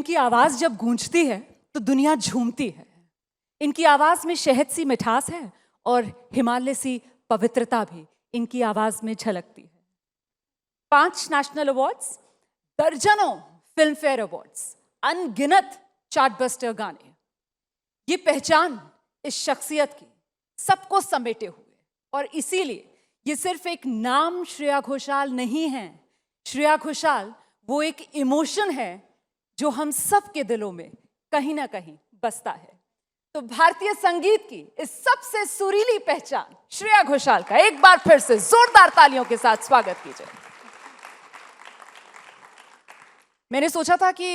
इनकी आवाज जब गूंजती है तो दुनिया झूमती है। इनकी आवाज में शहद सी मिठास है और हिमालय सी पवित्रता भी इनकी आवाज में झलकती है। 5 नेशनल अवार्ड्स, दर्जनों फिल्म फेयर अवार्ड्स, अनगिनत चार्टबस्टर गाने, ये पहचान इस शख्सियत की सबको समेटे हुए। और इसीलिए ये सिर्फ एक नाम श्रेया घोषाल नहीं है। श्रेया घोषाल वो एक इमोशन है जो हम सब के दिलों में कहीं ना कहीं बसता है। तो भारतीय संगीत की इस सबसे सुरीली पहचान श्रेया घोषाल का एक बार फिर से जोरदार तालियों के साथ स्वागत कीजिए। मैंने सोचा था कि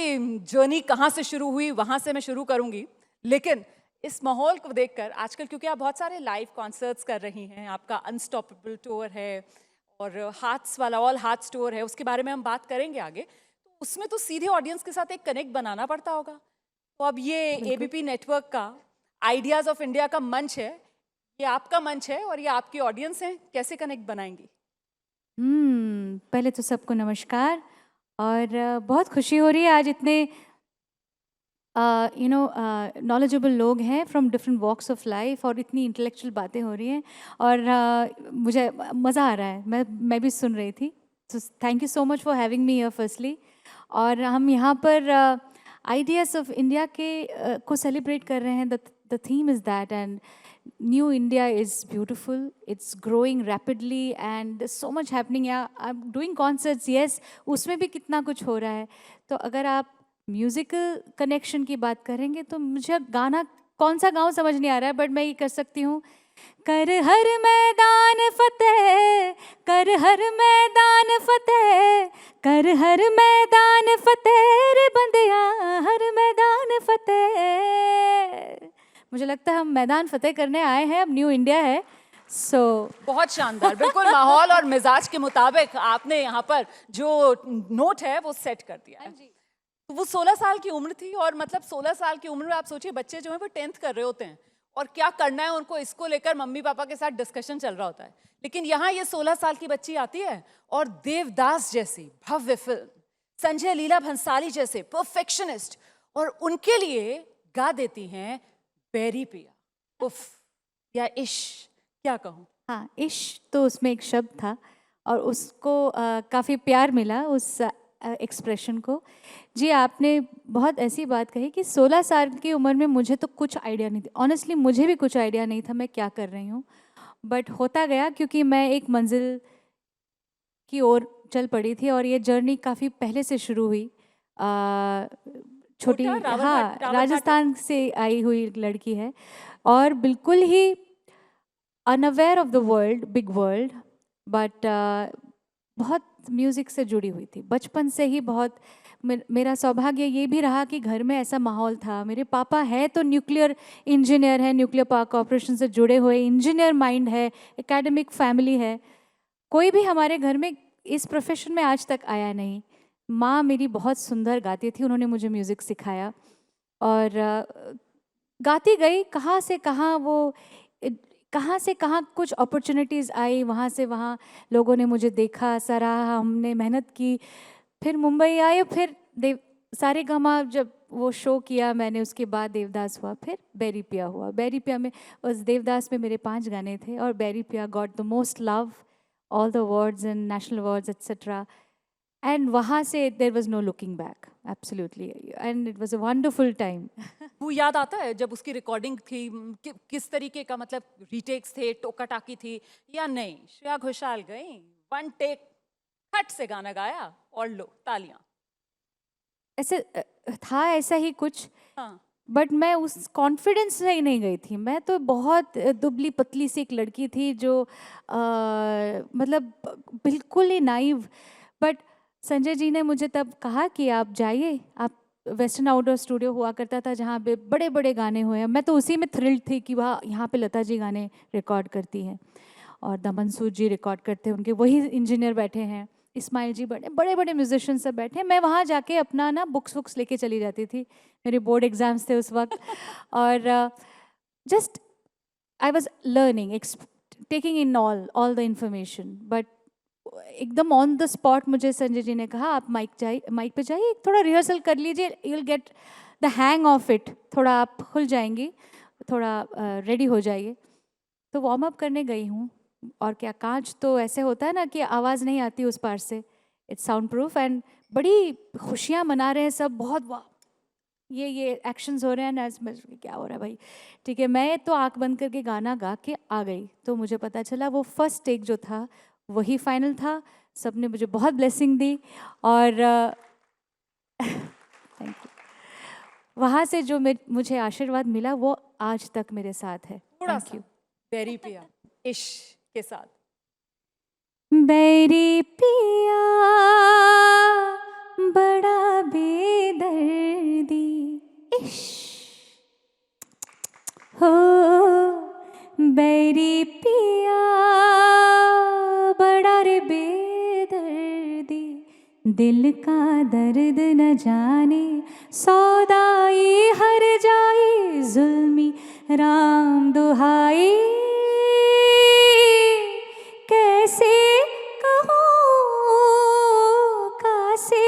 जर्नी कहां से शुरू हुई वहां से मैं शुरू करूंगी, लेकिन इस माहौल को देखकर आजकल, क्योंकि आप बहुत सारे लाइव कॉन्सर्ट्स कर रही हैं, आपका अनस्टॉपेबल टूर है और हार्ट्स वाला ऑल हार्ट्स टूर है, उसके बारे में हम बात करेंगे आगे। तो उसमें तो सीधे ऑडियंस के साथ एक कनेक्ट बनाना पड़ता होगा। तो अब ये एबीपी नेटवर्क का आइडियाज ऑफ इंडिया का मंच है, ये आपका मंच है और ये आपकी ऑडियंस है, कैसे कनेक्ट बनाएंगी? पहले तो सबको नमस्कार और बहुत खुशी हो रही है आज इतने नॉलेजेबल लोग हैं from different walks of life और इतनी इंटेलेक्चुअल बातें हो रही हैं और मुझे मज़ा आ रहा है। मैं भी सुन रही थी। So thank you so much for having me here firstly. और हम यहाँ पर आइडियाज़ ऑफ इंडिया के को सेलिब्रेट कर रहे हैं। The theme is that and new India is beautiful, it's growing rapidly and so much happening. या I am doing concerts, yes, उसमें भी कितना कुछ हो रहा है। तो अगर आप म्यूज़िकल कनेक्शन की बात करेंगे तो मुझे गाना कौन सा गाऊं समझ नहीं आ रहा है, बट मैं ये कर सकती हूँ। कर हर मैदान फतेह, कर हर मैदान फतेह, कर हर मैदान फतेह रे बंदिया, हर मैदान फतेह। मुझे लगता है हम मैदान फतेह करने आए हैं, अब न्यू इंडिया है। बहुत शानदार, बिल्कुल माहौल और मिजाज के मुताबिक आपने यहाँ पर जो नोट है वो सेट कर दिया है। तो वो 16 साल की उम्र थी और मतलब 16 साल की उम्र में आप सोचिए बच्चे जो हैं वो 10th कर रहे होते हैं और क्या करना है उनको, इसको लेकर मम्मी पापा के साथ डिस्कशन चल रहा होता है। लेकिन यहाँ ये 16 साल की बच्ची आती है और देवदास जैसी भव्य फिल्म, संजय लीला भंसाली जैसे परफेक्शनिस्ट, और उनके लिए गा देती हैं बैरी पिया, उफ, या इश्क, क्या कहूँ। हाँ, इश्क तो उसमें एक शब्द था और उसको काफ़ी प्यार मिला उस एक्सप्रेशन को। जी, आपने बहुत ऐसी बात कही कि 16 साल की उम्र में मुझे तो कुछ आइडिया नहीं थी। ऑनेस्टली मुझे भी कुछ आइडिया नहीं था मैं क्या कर रही हूँ, बट होता गया क्योंकि मैं एक मंजिल की ओर चल पड़ी थी और ये जर्नी काफ़ी पहले से शुरू हुई। छोटी, हाँ, राजस्थान से आई हुई लड़की है और बिल्कुल ही unaware of the world, big world, but बहुत म्यूज़िक से जुड़ी हुई थी बचपन से ही। बहुत मेरा सौभाग्य ये भी रहा कि घर में ऐसा माहौल था। मेरे पापा है तो न्यूक्लियर इंजीनियर है, न्यूक्लियर पावर कॉरपोरेशन से जुड़े हुए इंजीनियर माइंड है, एकेडमिक फैमिली है। कोई भी हमारे घर में इस प्रोफेशन में आज तक आया नहीं। माँ मेरी बहुत सुंदर गाती थी, उन्होंने मुझे म्यूज़िक सिखाया और गाती गई। कहाँ से कहाँ कुछ अपॉर्चुनिटीज़ आई, वहाँ से वहाँ लोगों ने मुझे देखा, सराहा, हमने मेहनत की। फिर मुंबई आए, फिर सारेगामा जब वो शो किया मैंने, उसके बाद देवदास हुआ, फिर बैरी पिया हुआ। बैरी पिया में, उस देवदास में मेरे 5 गाने थे और Bairi Piya got the most love, all the awards and national awards etcetera. And वहाँ से there was no looking back, absolutely, and it was a wonderful time. वो याद आता है जब उसकी रिकॉर्डिंग थी, किस तरीके का, मतलब रीटेक्स थे, टोका टाकी थी या नहीं? श्रेया घोषाल गई, 1 टेक खट से गाना गाया और लो तालियां। ऐसे था, ऐसा ही कुछ। हाँ। बट मैं उस कॉन्फिडेंस से ही नहीं गई थी। मैं तो बहुत दुबली पतली सी एक लड़की थी जो मतलब बिल्कुल ही नाइव। बट संजय जी ने मुझे तब कहा कि आप जाइए, आप वेस्टर्न आउटडोर स्टूडियो हुआ करता था जहाँ पे बड़े बड़े गाने हुए हैं। मैं तो उसी में थ्रिल्ड थी कि वहाँ यहाँ पे लता जी गाने रिकॉर्ड करती हैं और दमन सूद जी रिकॉर्ड करते हैं, उनके वही इंजीनियर बैठे हैं, इस्माइल जी, बड़े बड़े म्यूजिशियन सब बैठे हैं। मैं वहाँ जाके अपना ना बुक्स लेके चली जाती थी, मेरे बोर्ड एग्जाम्स थे उस वक्त और just I was learning, taking in all the information. But एकदम ऑन द स्पॉट मुझे संजय जी ने कहा आप माइक पे जाइए, थोड़ा रिहर्सल कर लीजिए, you will get the hang of it, थोड़ा आप खुल जाएंगी, थोड़ा रेडी हो जाइए। तो वार्म अप करने गई हूँ, और क्या कांच तो ऐसे होता है ना कि आवाज़ नहीं आती उस पार से, इट्स साउंड प्रूफ, एंड बड़ी खुशियाँ मना रहे हैं सब, बहुत वाह ये एक्शंस हो रहे हैं ना, क्या हो रहा है भाई, ठीक है। मैं तो आंख बंद करके गाना गा के आ गई, तो मुझे पता चला वो फर्स्ट टेक जो था वही फाइनल था। सबने मुझे बहुत ब्लेसिंग दी, और थैंक यू, वहाँ से जो मुझे आशीर्वाद मिला वो आज तक मेरे साथ है। थोड़ा थैंक सा यू। बैरी पिया इश्क के साथ। बैरी पिया बड़ा बेदर्दी, इश्क हो, बैरी पिया बड़ा रे बेदर्दी, दिल का दर्द न जाने, सौदाई हर जाई, जुल्मी राम दुहाई, कैसे कहूँ, कैसे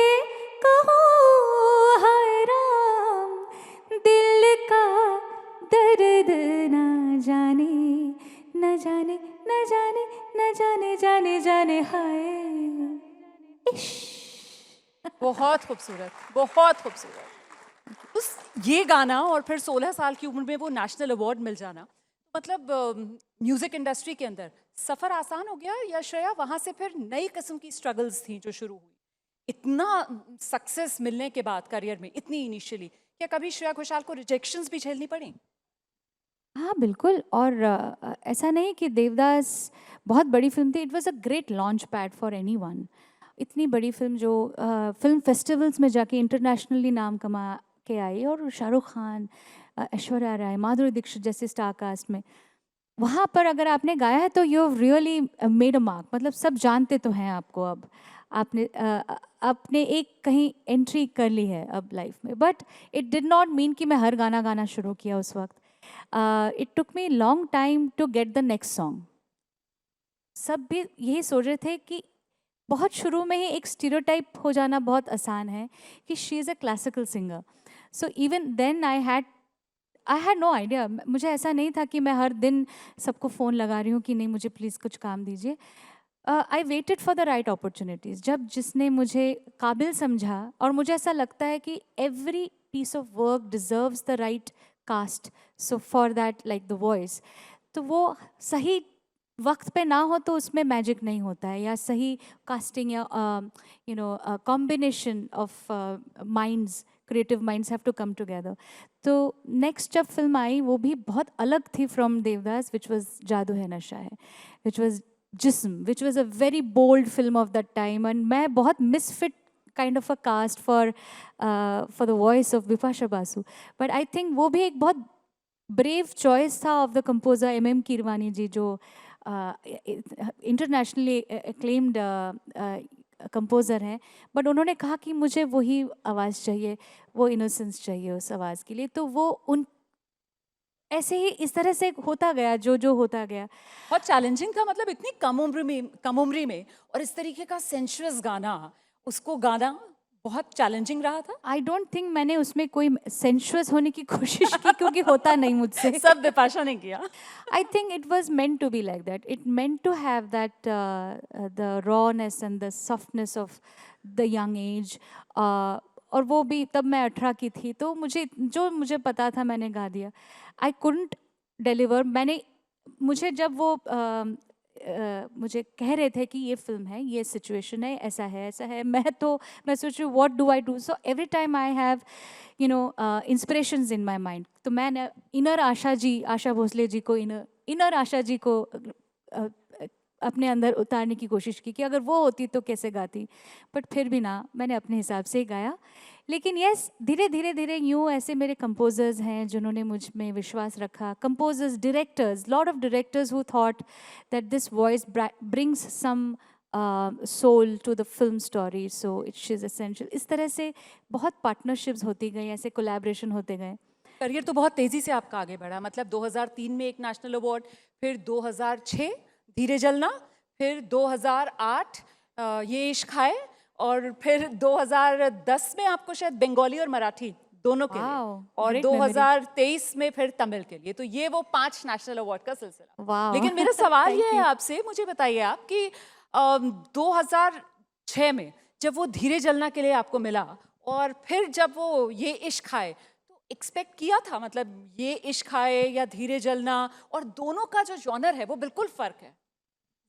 कहूँ, हाय राम, दिल का दर्द न जाने, न जाने, न जाने, न जाने, जाने जाने, हाय इश्क। बहुत खूबसूरत, बहुत खूबसूरत। उस ये गाना और फिर 16 साल की उम्र में वो नेशनल अवार्ड मिल जाना, मतलब म्यूजिक इंडस्ट्री के अंदर सफर आसान हो गया, या श्रेया वहां से फिर नई किस्म की स्ट्रगल्स थी जो शुरू हुई इतना सक्सेस मिलने के बाद करियर में इतनी इनिशियली? क्या कभी श्रेया घोषाल को रिजेक्शंस भी झेलनी पड़ी? हाँ बिल्कुल, और ऐसा नहीं कि देवदास बहुत बड़ी फिल्म थी, it was a great launch pad for anyone. इतनी बड़ी फिल्म जो फिल्म फेस्टिवल्स में जाके इंटरनेशनली नाम कमा के आई, और शाहरुख खान, ऐश्वर्या राय, माधुरी दीक्षित जैसे स्टार कास्ट में, वहाँ पर अगर आपने गाया है तो you have really made a mark, मतलब सब जानते तो हैं आपको अब, आपने एक कहीं एंट्री कर ली है अब लाइफ में। But it did not mean कि मैं हर गाना गाना शुरू किया उस वक्त। It took me long time to get the next song. सब भी यही सोच रहे थे कि बहुत शुरू में ही एक स्टीरियोटाइप हो जाना बहुत आसान है कि she is a classical singer. So even then I had no idea. मुझे ऐसा नहीं था कि मैं हर दिन सबको फ़ोन लगा रही हूँ कि नहीं मुझे प्लीज़ कुछ काम दीजिए। I waited for the right opportunities, जब जिसने मुझे काबिल समझा, और मुझे ऐसा लगता है कि every piece of work deserves the right cast, so for that like the voice, तो वो सही वक्त पे ना हो तो उसमें मैजिक नहीं होता है, या सही कास्टिंग, या you know combination of minds, creative minds have to come together. तो नेक्स्ट जब फिल्म आई वो भी बहुत अलग थी फ्रॉम देवदास, विच वॉज जादू है नशा है, which was Jism, which was a very bold film of that time, and मैं बहुत misfit kind of a cast for the voice of Bipasha Basu. But I think वो भी एक बहुत ब्रेव चॉइस था of the composer M Keeravani ji, जो इंटरनेशनली एक्लेम्ड कंपोज़र हैं, but उन्होंने कहा कि मुझे वही आवाज़ चाहिए, वो इनोसेंस चाहिए उस आवाज़ के लिए। तो वो उन ऐसे ही इस तरह से होता गया, जो जो होता गया। बहुत चैलेंजिंग था, मतलब इतनी कम उम्र में और इस तरीके का सेंशुअस गाना, उसको गाना बहुत चैलेंजिंग रहा था। आई डोंट थिंक मैंने उसमें कोई सेंशुअस होने की कोशिश की, क्योंकि होता नहीं मुझसे। सब बिपाशा ने किया। I think it was meant to be like that. It meant to have that the rawness and the softness of the young age. और वो भी तब मैं 18 की थी, तो मुझे पता था मैंने गा दिया। I couldn't deliver. मुझे जब वो मुझे कह रहे थे कि ये फिल्म है, ये सिचुएशन है, ऐसा है, मैं सोच रही हूँ what do I do. So every time I have inspirations in my mind. तो मैंने इनर आशा भोसले जी को, इनर आशा जी को अपने अंदर उतारने की कोशिश की कि अगर वो होती तो कैसे गाती। बट फिर भी ना, मैंने अपने हिसाब से ही गाया। लेकिन यस, धीरे यूँ ऐसे मेरे कंपोजर्स हैं जिन्होंने मुझ में विश्वास रखा, composers, directors, lot of directors who thought that this voice brings some soul to the film story, so it's is essential. इस तरह से बहुत पार्टनरशिप्स होती गई, ऐसे कोलैबोरेशन होते गए। करियर तो बहुत तेजी से आपका आगे बढ़ा, मतलब 2003 में एक नेशनल अवार्ड, फिर 2006 धीरे जलना, फिर 2008 ये इश्क है, और फिर 2010 में आपको शायद बंगाली और मराठी दोनों के लिए, Wow, और great memory. 2023 में फिर तमिल के लिए। तो ये वो 5 नेशनल अवार्ड का सिलसिला। Wow. लेकिन मेरा सवाल Thank ये है you. आपसे, मुझे बताइए आप कि 2006 में जब वो धीरे जलना के लिए आपको मिला, और फिर जब वो ये इश्क आए, तो एक्सपेक्ट किया था, मतलब ये इश्क आए या धीरे जलना, और दोनों का जो जॉनर है वो बिल्कुल फर्क है।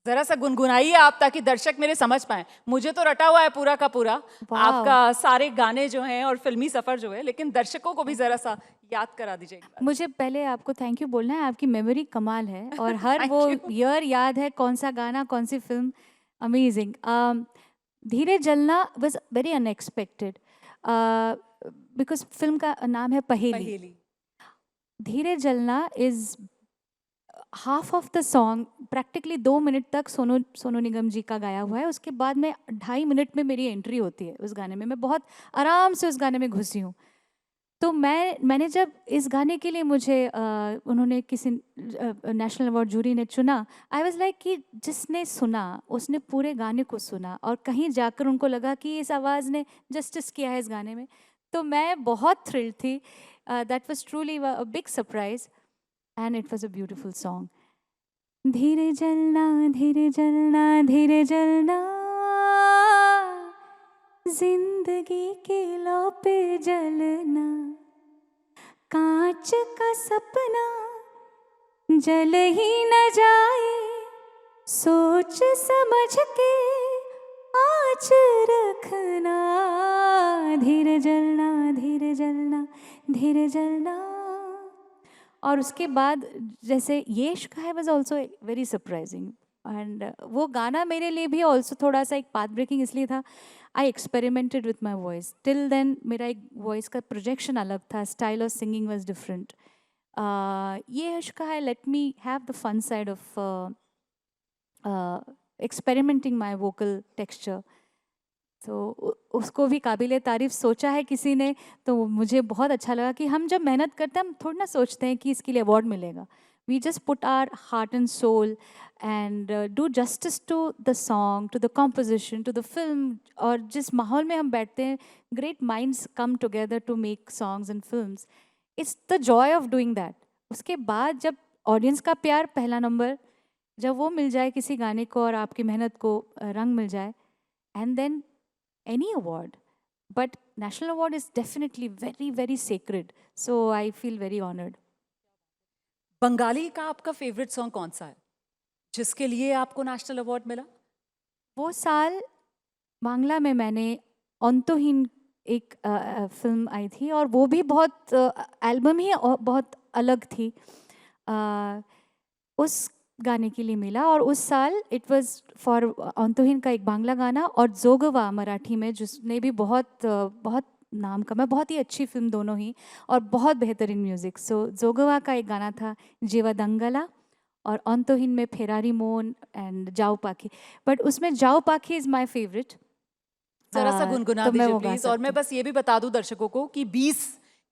जरा सा गुनगुनाइए आप, ताकि दर्शक मेरे समझ पाए। मुझे तो रटा हुआ है पूरा का पूरा Wow. आपका सारे गाने जो हैं और फिल्मी सफर जो है, लेकिन दर्शकों को भी जरा सा याद करा दीजिए एक बार। मुझे पहले आपको थैंक यू बोलना है, आपकी मेमोरी कमाल है और हर Thank वो you. ईयर याद है, कौन सा गाना, कौन सी फिल्म, अमेजिंग। धीरे जलना was very unexpected because film का नाम है पहेली। पहेली। धीरे जलना is half of the song, practically 2 minute तक सोनू निगम जी का गाया हुआ है। उसके बाद में 2.5 मिनट में मेरी एंट्री होती है उस गाने में। मैं बहुत आराम से उस गाने में घुसी हूँ। तो मैंने जब इस गाने के लिए मुझे उन्होंने किसी नेशनल अवार्ड जूरी ने चुना, आई वाज लाइक कि जिसने सुना उसने पूरे गाने को सुना, और कहीं जाकर उनको लगा कि इस आवाज़ ने जस्टिस किया है इस गाने में। तो मैं बहुत थ्रिल्ड थी। That was truly a big surprise and it was a beautiful song. धीरे जलना, धीरे जलना, धीरे जलना, जिंदगी के लौ पे जलना, कांच का सपना जल ही न जाए, सोच समझ के आँच रखना, धीरे जलना, धीरे जलना, धीरे जलना। और उसके बाद जैसे ये इश्क है was also very surprising, and वो गाना मेरे लिए भी ऑल्सो थोड़ा सा एक पाथ ब्रेकिंग इसलिए था, I experimented with my voice. Till then मेरा एक वॉइस का प्रोजेक्शन अलग था, style of singing was different. ये इश्क है let me have the fun side of experimenting my vocal texture. तो उसको भी काबिल तारीफ़ सोचा है किसी ने, तो मुझे बहुत अच्छा लगा कि हम जब मेहनत करते हैं हम थोड़ा ना सोचते हैं कि इसके लिए अवार्ड मिलेगा। We just put our heart and soul and do justice to the song, to the composition, to the film. और जिस माहौल में हम बैठते हैं, great minds come together to make songs and films. It's the joy of doing that. उसके बाद जब ऑडियंस का प्यार पहला नंबर, जब वो मिल जाए किसी गाने को और आपकी मेहनत को रंग मिल जाए, and then any award, but national award is definitely very very sacred, so I feel very honored. Bengali का आपका फेवरेट सॉन्ग कौन सा है जिसके लिए आपको नेशनल अवार्ड मिला? वो साल बांग्ला में मैंने अंतहीन एक फिल्म आई थी, और वो भी बहुत एल्बम ही बहुत अलग थी। उस गाने के लिए मिला, और उस साल इट वाज फॉर अंतहीन का एक बांग्ला गाना, और जोगवा मराठी में, जिसने भी बहुत नाम कमा, बहुत ही अच्छी फिल्म दोनों ही, और बहुत बेहतरीन म्यूज़िक। सो जोगवा का एक गाना था जीवा दंगला, और अंतहीन में फेरारी मोन एंड जाओ पाखी। बट उसमें जाओ पाखी इज़ माई फेवरेट। जरा सा गुनगुना तो मैं दीजिए वो गा प्लीज। और मैं सकती बस ये भी बता दूं दर्शकों को कि 20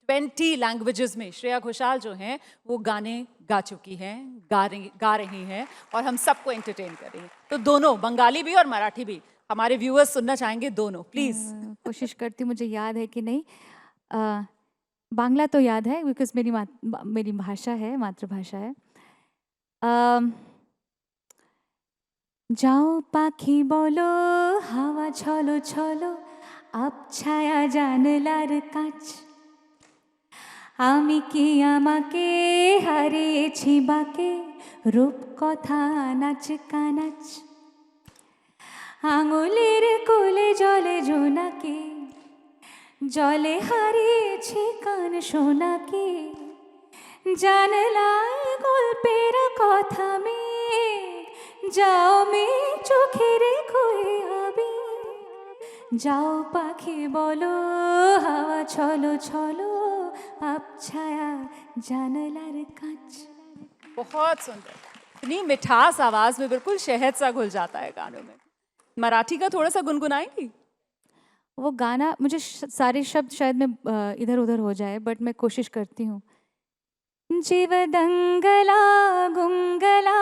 लैंग्वेजेस में श्रेया घोषाल जो हैं वो गाने गा चुकी हैं, गा रही हैं, और हम सबको एंटरटेन कर रही हैं। तो दोनों, बंगाली भी और मराठी भी, हमारे व्यूअर्स सुनना चाहेंगे दोनों, प्लीज। कोशिश करती हूँ, मुझे याद है कि नहीं। बांग्ला तो याद है बिकॉज मेरी भाषा है, मातृभाषा है। যাও পাখি বলো হাওয়া ছলো ছলো আবছায়া জানলার কাছ, আমি কি আমাকে হারিয়েছি বাকে রূপ কথা নাচ কানাচ, আঙুলের কোলে জলে জোনাকে, জলে হারিয়েছি কান শোনাকে, জানলায় গল্পের কথা মেঘ, যাও মেঘ চোখে রেখো এ আবেগ, যাও পাখি বলো হাওয়া ছলো ছলো আবছায়া জানলার কাছ। बहुत सुंदर, इतनी मिठास आवाज में, बिल्कुल शहद सा घुल जाता है गानों में। मराठी का थोड़ा सा गुनगुनाएंगी? वो गाना मुझे सारे शब्द शायद में इधर उधर हो जाए, बट मैं कोशिश करती हूँ। जीव दंगला गुंगला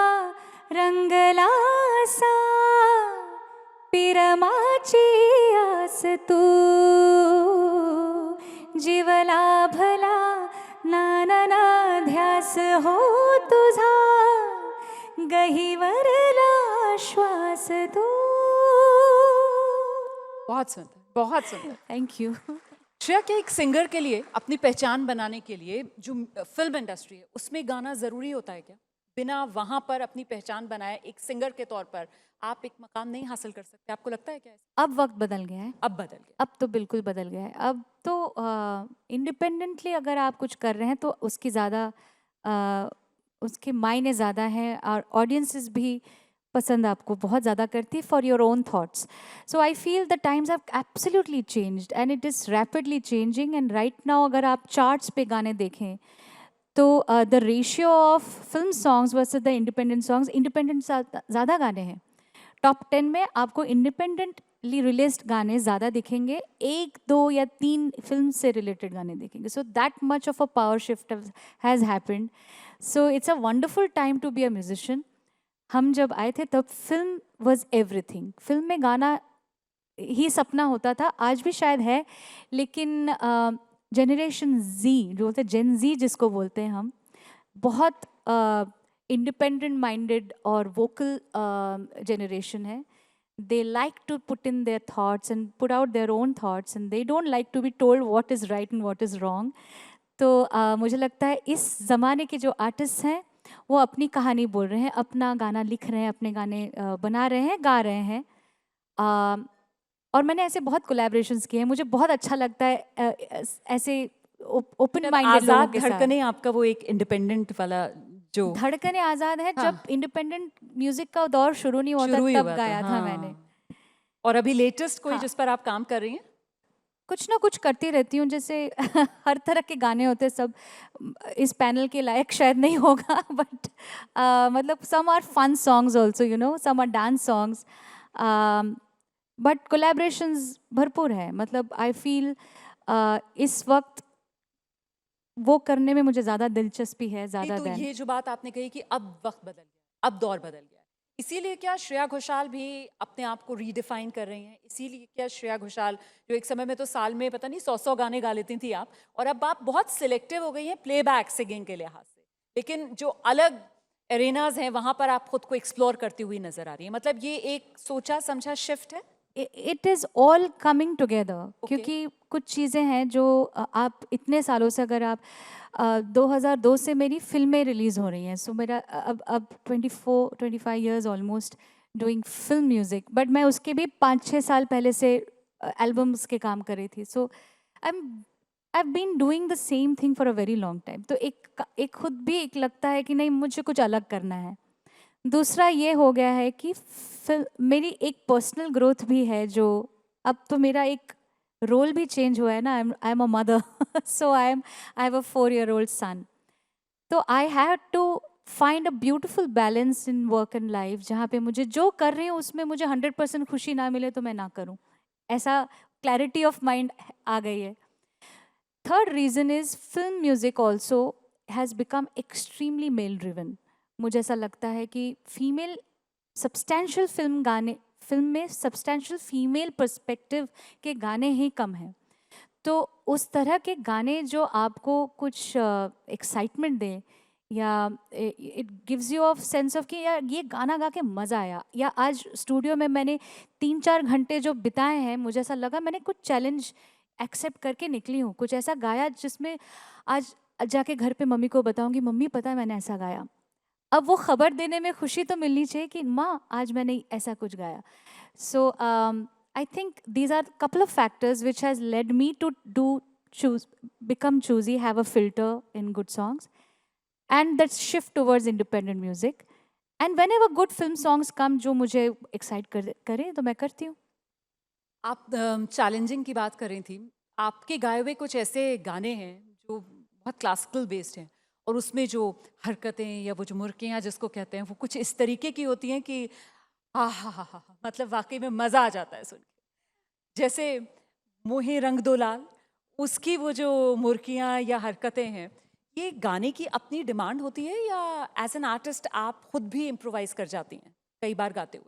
रंगलासा पिरमाची आस तू जीवला भला नाना ध्यास हो तुझा गहिवरला श्वास तू. बहुत सुंदर, बहुत सुंदर. Thank you. श्रेया, के एक सिंगर के लिए अपनी पहचान बनाने के लिए जो फिल्म इंडस्ट्री है उसमें गाना जरूरी होता है क्या? बिना वहां पर अपनी पहचान बनाए एक सिंगर के तौर पर आप एक मकाम नहीं हासिल कर सकते, आपको लगता है क्या? अब वक्त बदल गया है. अब बदल गया. अब तो बिल्कुल बदल गया है. अब तो इंडिपेंडेंटली अगर आप कुछ कर रहे हैं तो उसकी ज़्यादा उसके मायने ज़्यादा हैं और ऑडियंसेस भी पसंद आपको बहुत ज़्यादा करती है for your own thoughts. So I feel the times have absolutely changed and it is rapidly changing. And right now अगर आप चार्ट्स पे गाने देखें तो the ratio of film songs versus the independent songs, independent ज़्यादा गाने हैं. Top 10 में आपको इंडिपेंडेंटली रिलीज्ड गाने ज़्यादा दिखेंगे, 1, 2 या 3 फिल्म से रिलेटेड गाने दिखेंगे. So that much of a power shift has happened. So it's a wonderful time to be a musician. हम जब आए थे तब फिल्म वॉज एवरीथिंग. फिल्म में गाना ही सपना होता था, आज भी शायद है, लेकिन जनरेशन जी जो बोलते हैं, जेन जी जिसको बोलते हैं हम, बहुत इंडिपेंडेंट माइंडेड और वोकल जनरेशन है. they like to put in their thoughts and put out their own thoughts and they don't like to be told what is right and what is wrong. तो मुझे लगता है इस ज़माने के जो आर्टिस्ट हैं वो अपनी कहानी बोल रहे हैं, अपना गाना लिख रहे हैं, अपने गाने बना रहे हैं, गा रहे हैं. और मैंने ऐसे बहुत कोलैबोरेशंस किए हैं. मुझे बहुत अच्छा लगता है ऐसे ओपन माइंडेड लोगों के साथ. धड़कने आपका वो एक इंडिपेंडेंट वाला जो धड़कने आज़ाद है, जब इंडिपेंडेंट म्यूजिक का दौर शुरू नहीं होता तब गाया था मैंने. और अभी लेटेस्ट कोई जिस पर आप काम कर रही हैं? कुछ ना कुछ करती रहती हूँ. जैसे हर तरह के गाने होते हैं, सब इस पैनल के लायक शायद नहीं होगा, बट मतलब some are fun songs also, you know, some are dance songs, but collaborations भरपूर है. मतलब आई फील इस वक्त वो करने में मुझे ज़्यादा दिलचस्पी है ज़्यादा. तो ये जो बात आपने कही कि अब वक्त बदल गया, अब दौर बदल गया, इसीलिए क्या श्रेया घोषाल भी अपने आप को रीडिफाइन कर रही हैं? इसीलिए क्या श्रेया घोषाल, जो एक समय में तो साल में पता नहीं 100 गाने गा लेती थी आप, और अब आप बहुत सिलेक्टिव हो गई हैं प्लेबैक सिंगिंग के लिहाज से, लेकिन जो अलग एरेनाज हैं वहाँ पर आप खुद को एक्सप्लोर करती हुई नजर आ रही हैं. मतलब ये एक सोचा समझा शिफ्ट है? It is all coming together. क्योंकि कुछ चीज़ें हैं जो आप इतने सालों से, अगर आप 2002 से मेरी फिल्में रिलीज़ हो रही हैं. सो मेरा अब 24-25 years almost doing film music. But मैं उसके भी 5-6 साल पहले से एल्बम्स के काम कर रही थी. So I been doing the same thing for a very long time. तो एक खुद भी एक लगता है कि नहीं, मुझे कुछ अलग करना है. दूसरा ये हो गया है कि मेरी एक पर्सनल ग्रोथ भी है, जो अब तो मेरा एक रोल भी चेंज हुआ है ना. I am a mother. So I have a 4-year-old son. तो I have to find a beautiful balance in work and life, जहाँ पे मुझे जो कर रही हूँ उसमें मुझे 100% खुशी ना मिले तो मैं ना करूँ. ऐसा क्लैरिटी ऑफ माइंड आ गई है. Third reason is film music also has become extremely male driven. मुझे ऐसा लगता है कि फीमेल सब्सटैंशियल फिल्म में सब्सटैंशियल फीमेल पर्सपेक्टिव के गाने ही कम हैं. तो उस तरह के गाने जो आपको कुछ एक्साइटमेंट दें, या it gives you of sense of कि यार ये गाना गा के मज़ा आया, या आज स्टूडियो में मैंने 3-4 घंटे जो बिताए हैं, मुझे ऐसा लगा मैंने कुछ चैलेंज एक्सेप्ट करके निकली हूँ, कुछ ऐसा गाया जिसमें आज जाके घर पे मम्मी को बताऊँगी, मम्मी पता है मैंने ऐसा गाया. अब वो खबर देने में खुशी तो मिलनी चाहिए कि माँ आज मैंने ऐसा कुछ गाया. So I think these are couple of factors which has led me to become choosy, have a filter in good songs, and that shift towards independent music. And whenever good film songs come जो मुझे excite करें तो मैं करती हूँ. आप challenging की बात कर रही थी. आपके गाए हुए कुछ ऐसे गाने हैं जो बहुत क्लासिकल बेस्ड हैं, और उसमें जो हरकतें या वो जो मुर्कियाँ जिसको कहते हैं वो कुछ इस तरीके की होती हैं कि हा, मतलब वाकई में मज़ा आ जाता है सुन के. जैसे मोहे रंग दो लाल, उसकी वो जो मुर्कियाँ या हरकतें हैं, ये गाने की अपनी डिमांड होती है या एज एन आर्टिस्ट आप खुद भी इम्प्रोवाइज कर जाती हैं कई बार गाते हुए?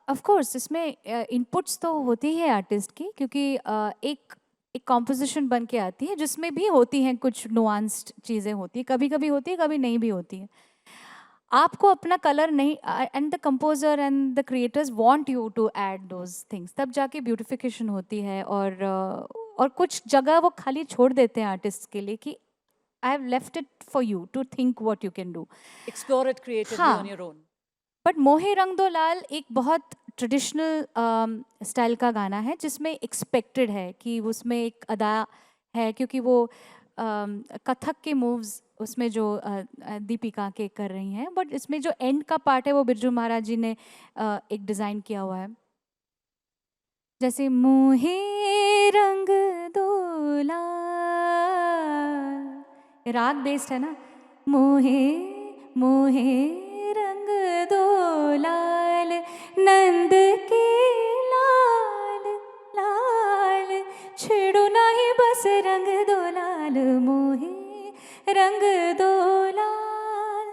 ऑफ कोर्स इसमें इनपुट्स तो होती है आर्टिस्ट की, क्योंकि एक एक कॉम्पोजिशन बन के आती है जिसमें भी होती हैं कुछ नुआंस्ड चीज़ें होती हैं, कभी कभी होती है कभी नहीं भी होती है। आपको अपना कलर नहीं, and the composer and the creators want you to add those things, तब जाके ब्यूटिफिकेशन होती है। और कुछ जगह वो खाली छोड़ देते हैं आर्टिस्ट के लिए कि I have left it for you to think what you can do. Explore it creatively हाँ। On your own. But Mohe Rang दो लाल एक बहुत ट्रेडिशनल स्टाइल का गाना है जिसमें एक्सपेक्टेड है कि उसमें एक अदा है, क्योंकि वो कथक के मूव्स उसमें जो दीपिका के कर रही हैं, बट इसमें जो एंड का पार्ट है वो बिरजू महाराज जी ने एक डिज़ाइन किया हुआ है। जैसे मोहे रंग दो लाल, राग बेस्ड है ना, मोहे मोहे रंग दो लाल, नंद के लाल लाल, छेड़ो नहीं बस रंग दो लाल, मोहे रंग दो लाल।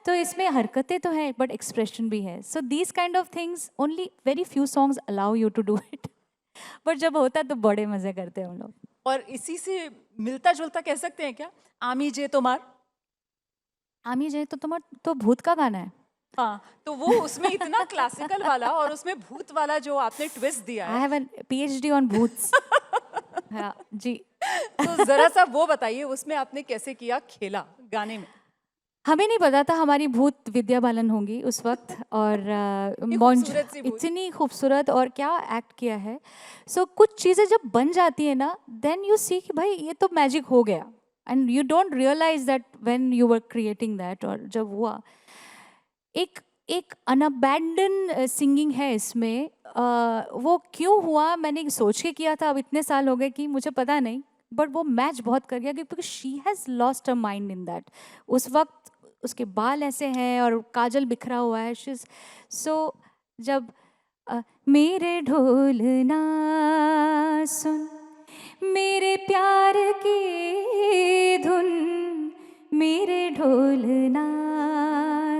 तो इसमें हरकतें तो हैं बट एक्सप्रेशन भी है। So these kind of things only very few songs allow you to do it, but जब होता है तो बड़े मजे करते हैं हम लोग। और इसी से मिलता जुलता कह सकते हैं क्या, आमी जे तुम्हार? आमी जाए तो तुम्हारा तो भूत का गाना है। हाँ, तो वो उसमें इतना क्लासिकल वाला और उसमें भूत वाला जो आपने ट्विस्ट दिया आई है, हैव एन PhD ऑन भूत्स। हाँ जी। तो जरा सा वो बताइए उसमें आपने कैसे किया खेला गाने में? हमें नहीं पता था हमारी भूत विद्या बालन होंगी उस वक्त, और मौज खूबसूरत सी भूत। इतनी खूबसूरत, और क्या एक्ट किया है। सो कुछ चीज़ें जब बन जाती है ना, देन यू सी कि भाई ये तो मैजिक हो गया, and you don't realise that when you were creating that. और जब हुआ एक एक अनअबैंडन सिंगिंग है इसमें, वो क्यों हुआ मैंने सोच के किया था, अब इतने साल हो गए कि मुझे पता नहीं, बट वो मैच बहुत कर गया क्योंकि she has lost a mind in that. उस वक्त उसके बाल ऐसे हैं और काजल बिखरा हुआ है, शी सो जब मेरे ढोल ना सुन, मेरे प्यार की धुन, मेरे ढोल ना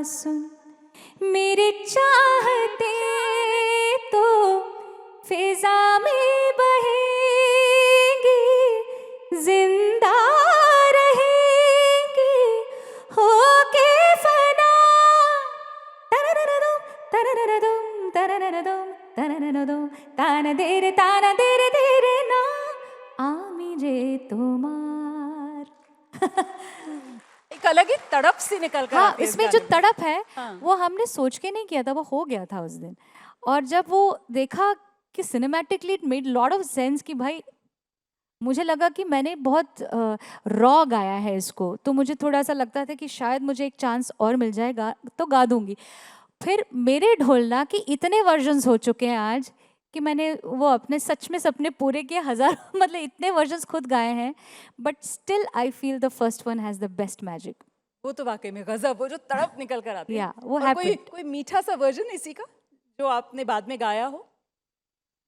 सुन, मेरे चाहते तो फिजा में बहेंगी, जिंदा रहेंगी होके फना। तरररदुम तरररदुम तरररदुम तरररदुम, ताना देरे देरे ना, आमी जे तुम्हार। एक अलग ही तड़प सी निकल कर हाँ, आती है इस इसमें जो गाने में। तड़प है हाँ। वो हमने सोच के नहीं किया था, वो हो गया था उस दिन। और जब वो देखा कि cinematically it made lot of sense, कि भाई मुझे लगा कि मैंने बहुत रॉ गाया है इसको, तो मुझे थोड़ा सा लगता था कि शायद मुझे एक चांस और मिल जाएगा तो गा दूंगी। फिर मेरे ढोलना के इतने वर्जन्स हो चुके हैं आज कि मैंने वो अपने सच में सपने पूरे किए, हज़ारों मतलब इतने वर्जन्स खुद गाए हैं, but still I feel the first one has the best magic. वो तो वाकई में गजब, वो जो तड़प निकल कर आती है। या वो और कोई happened। कोई मीठा सा वर्जन इसी का जो आपने बाद में गाया हो?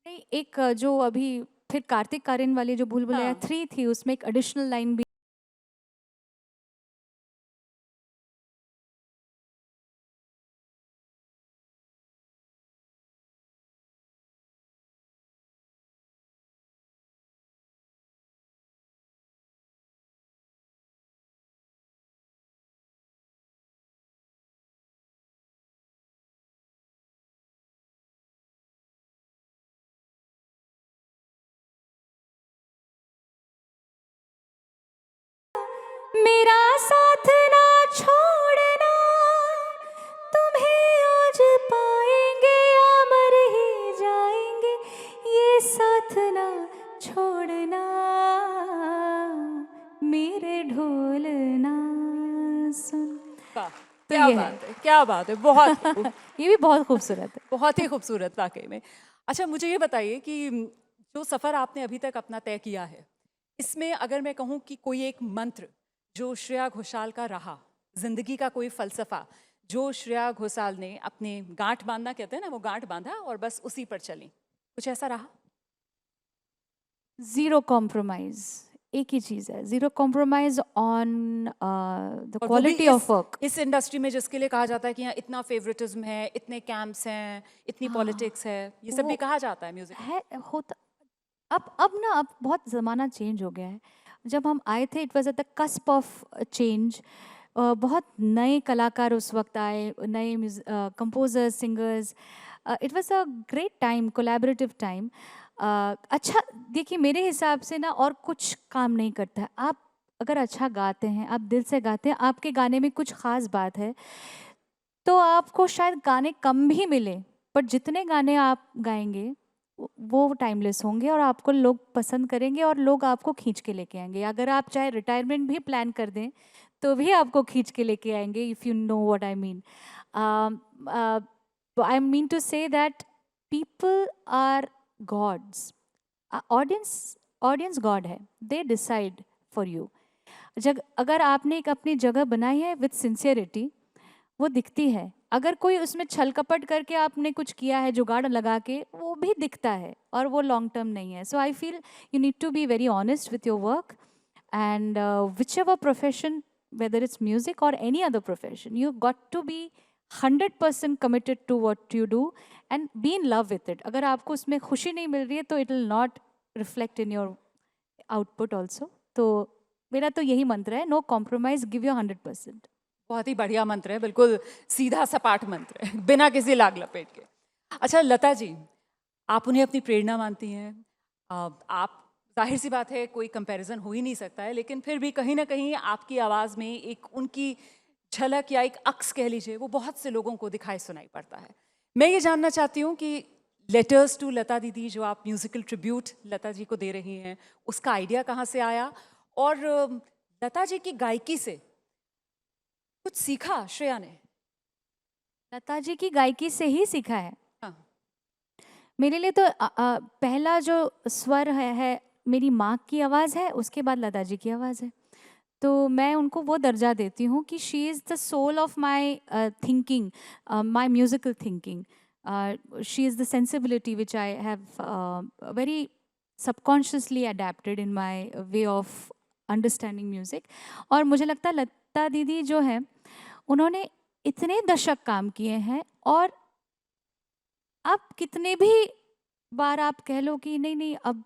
नहीं, एक जो अभी फिर कार्तिक आर्यन वाली जो भूल भुलैया हाँ। 3 थी, उसमें एक एडिशनल लाइन भी मेरा साथ ना छोड़ना, तुम्हें आज पाएंगे या मर ही जाएंगे, ये साथ ना छोड़ना, मेरे ढोल ना सुन। वाह, तो क्या ये बात है। है, क्या बात है, बहुत खूब। ये भी बहुत खूबसूरत है। बहुत ही खूबसूरत वाकई में। अच्छा, मुझे ये बताइए कि जो सफ़र आपने अभी तक अपना तय किया है, इसमें अगर मैं कहूँ कि कोई एक मंत्र जो श्रेया घोषाल का रहा, जिंदगी का कोई फलसफा जो श्रेया घोषाल ने अपने गांठ बांधना कहते हैं ना, वो गांठ बांधा और बस उसी पर चली, कुछ ऐसा रहा? ज़ीरो कॉम्प्रोमाइज़, एक ही चीज़ है, ज़ीरो कॉम्प्रोमाइज़ ऑन द और वो भी क्वालिटी ऑफ वर्क। इस इंडस्ट्री में जिसके लिए कहा जाता है कि यहाँ इतना फेवरेटिज्म है, इतने कैंप्स हैं, इतनी पॉलिटिक्स है, ये सब भी वो कहा जाता है म्यूजिक में। है होता। अब बहुत ज़माना चेंज हो गया है। जब हम आए थे it was at the cusp of change. बहुत नए कलाकार उस वक्त आए, नए composers, singers. It was a great time, collaborative time. अच्छा, देखिए मेरे हिसाब से ना और कुछ काम नहीं करता है। आप अगर अच्छा गाते हैं, आप दिल से गाते हैं, आपके गाने में कुछ ख़ास बात है, तो आपको शायद गाने कम भी मिले, पर जितने गाने आप गाएंगे वो टाइमलेस होंगे और आपको लोग पसंद करेंगे और लोग आपको खींच के लेके आएंगे। अगर आप चाहे रिटायरमेंट भी प्लान कर दें तो भी आपको खींच के लेके आएंगे, if you know what I mean. I mean to say that people are gods. Audience audience god है, दे डिसाइड फॉर यू। जब अगर आपने एक अपनी जगह बनाई है विथ सिंसियरिटी, वो दिखती है। अगर कोई उसमें छल कपट करके आपने कुछ किया है जुगाड़ लगा के, वो भी दिखता है और वो लॉन्ग टर्म नहीं है। So I feel you need to be very honest with your work and which ever profession, whether it's music or any other profession, you got to be 100% committed to what you do and be in love with it. अगर आपको उसमें खुशी नहीं मिल रही है तो it will not reflect in your output also. तो मेरा तो यही मंत्र है, no compromise, give your 100%. बहुत ही बढ़िया मंत्र है, बिल्कुल सीधा सपाट मंत्र है, बिना किसी लाग लपेट के। अच्छा लता जी, आप उन्हें अपनी प्रेरणा मानती हैं। आप, जाहिर सी बात है कोई कंपैरिजन हो ही नहीं सकता है, लेकिन फिर भी कहीं ना कहीं आपकी आवाज़ में एक उनकी झलक या एक अक्स कह लीजिए, वो बहुत से लोगों को दिखाई सुनाई पड़ता है। मैं ये जानना चाहती हूँ कि लेटर्स टू लता दीदी जो आप म्यूजिकल ट्रिब्यूट लता जी को दे रही हैं, उसका आइडिया कहाँ से आया, और लता जी की गायकी से कुछ सीखा श्रेया ने? लता जी की गायकी से ही सीखा है। हाँ। मेरे लिए तो पहला जो स्वर है मेरी माँ की आवाज़ है, उसके बाद लता जी की आवाज़ है। तो मैं उनको वो दर्जा देती हूँ कि she is the soul of my thinking, my musical thinking. She is the sensibility which I have very subconsciously adapted in my way of understanding music. और मुझे लगता है लता दीदी जो है, उन्होंने इतने दशक काम किए हैं और अब कितने भी बार आप कह लो कि नहीं नहीं अब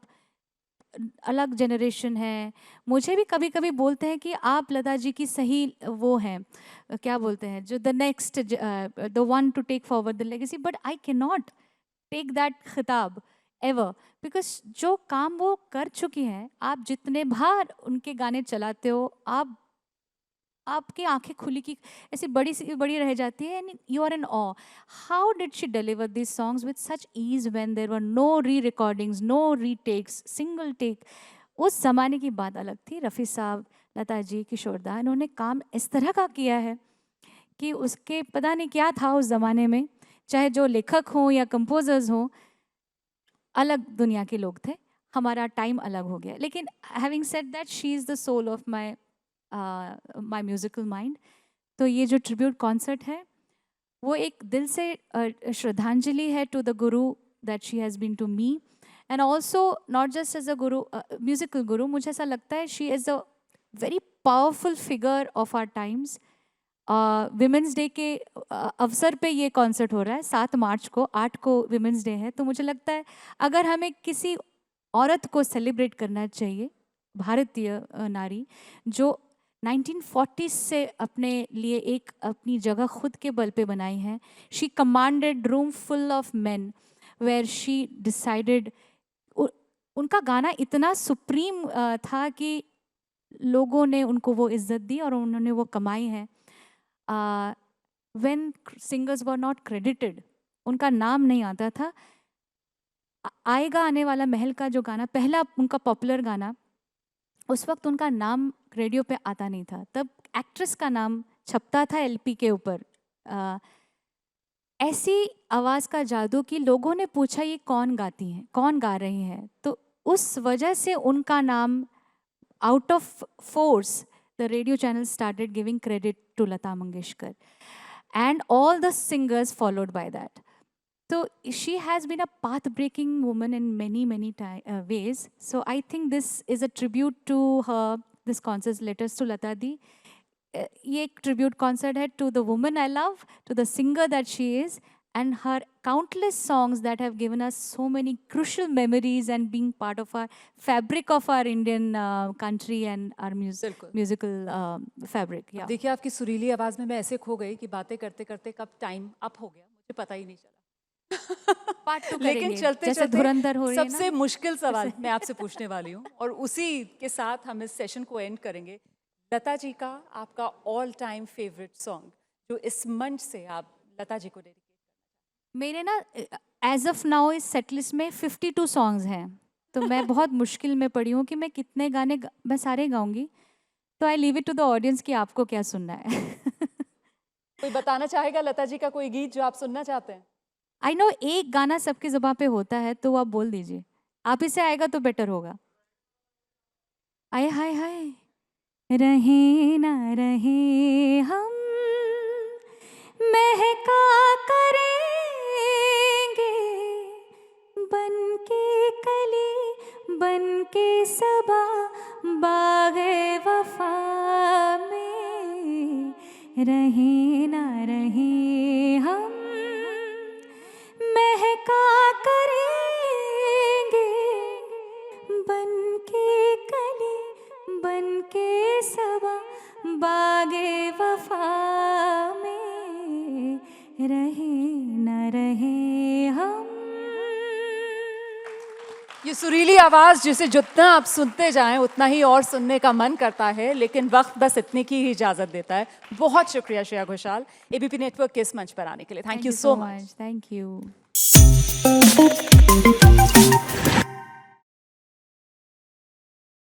अलग जनरेशन है, मुझे भी कभी कभी बोलते हैं कि आप लता जी की सही वो हैं, क्या बोलते हैं, जो the next, the one to take forward the legacy, but I can not take that खिताब एवर, बिकॉज जो काम वो कर चुकी हैं, आप जितने बार उनके गाने चलाते हो, आपकी आंखें खुली की ऐसी बड़ी सी बड़ी रह जाती है, and you are in awe. How did she deliver this songs with such ease when there were no rerecordings, no retakes, single take. उस जमाने की बात अलग थी। रफ़ी साहब, लता जी, किशोर दा, इन्होंने काम इस तरह का किया है कि उसके पता नहीं क्या था उस ज़माने में, चाहे जो लेखक हों या कंपोजर्स हों, अलग दुनिया के लोग थे। हमारा टाइम अलग हो गया, लेकिन having said that, she is the soul of my musical mind. तो ये जो ट्रिब्यूट कॉन्सर्ट है, वो एक दिल से श्रद्धांजलि है to the guru that she has been to me, and also not just as a guru, musical guru. मुझे ऐसा लगता है she is a very powerful figure of our times. Women's day के अवसर पे ये कॉन्सर्ट हो रहा है, 7 मार्च को, 8 को विमेंस डे है। तो मुझे लगता है अगर हमें किसी औरत को सेलिब्रेट करना चाहिए, भारतीय नारी जो 1940 से अपने लिए एक अपनी जगह खुद के बल पे बनाई है। She commanded room full of men where she decided. उनका गाना इतना सुप्रीम था कि लोगों ने उनको वो इज्जत दी और उन्होंने वो कमाई है। When singers were not credited, उनका नाम नहीं आता था। आएगा आने वाला महल का जो गाना, पहला उनका पॉपुलर गाना, उस वक्त उनका नाम रेडियो पे आता नहीं था, तब एक्ट्रेस का नाम छपता था एलपी के ऊपर। ऐसी आवाज़ का जादू कि लोगों ने पूछा ये कौन गाती हैं, कौन गा रही हैं, तो उस वजह से उनका नाम, out of force, the radio channel started giving credit to Lata Mangeshkar, and all the singers followed by that. So she has been a path-breaking woman in many ways. So I think this is a tribute to her. This concert, Letters to Lata Di. ये एक tribute concert है to the woman I love, to the singer that she is, and her countless songs that have given us so many crucial memories and being part of our fabric of our Indian country and our बिल्कुल। musical fabric. Yeah. देखिए आपकी सुरीली आवाज में मैं ऐसे खो गई कि बातें करते करते कब टाइम अप हो गया मुझे पता ही नहीं चला। Part 2 लेकिन करेंगे, चलते जैसे चलते धुरंधर हो रही है ना। सबसे मुश्किल सवाल मैं आपसे पूछने वाली हूँ और उसी के साथ हम इस सेशन को एंड करेंगे। लता जी का आपका ऑल टाइम फेवरेट सॉन्ग जो इस मंच से आप लता जी को डेडिकेट मेरे ना एज ऑफ नाउ इस सेटलिस्ट में 52 सॉन्ग्स हैं, तो मैं बहुत मुश्किल में पड़ी हूँ कि मैं कितने गाने मैं सारे गाऊंगी। तो I leave it to the audience कि आपको क्या सुनना है। कोई बताना चाहेगा लता जी का कोई गीत जो आप सुनना चाहते हैं? आई नो एक गाना सबकी ज़ुबान पे होता है, तो वो आप बोल दीजिए। आप ही से आएगा तो बेटर होगा। आए हाय हाय, रहे ना रहे हम महका करेंगे, बन के कली बन के सबा बागे वफा में, रहे ना रहे हम महका करेंगे, बन के कली बन के सबा बागे वफा में, रहे न रहे हम। ये सुरीली आवाज जिसे जितना आप सुनते जाएं उतना ही और सुनने का मन करता है, लेकिन वक्त बस इतने की ही इजाजत देता है। बहुत शुक्रिया श्रेया घोषाल एबीपी नेटवर्क के इस मंच पर आने के लिए। Thank you so much. Thank you.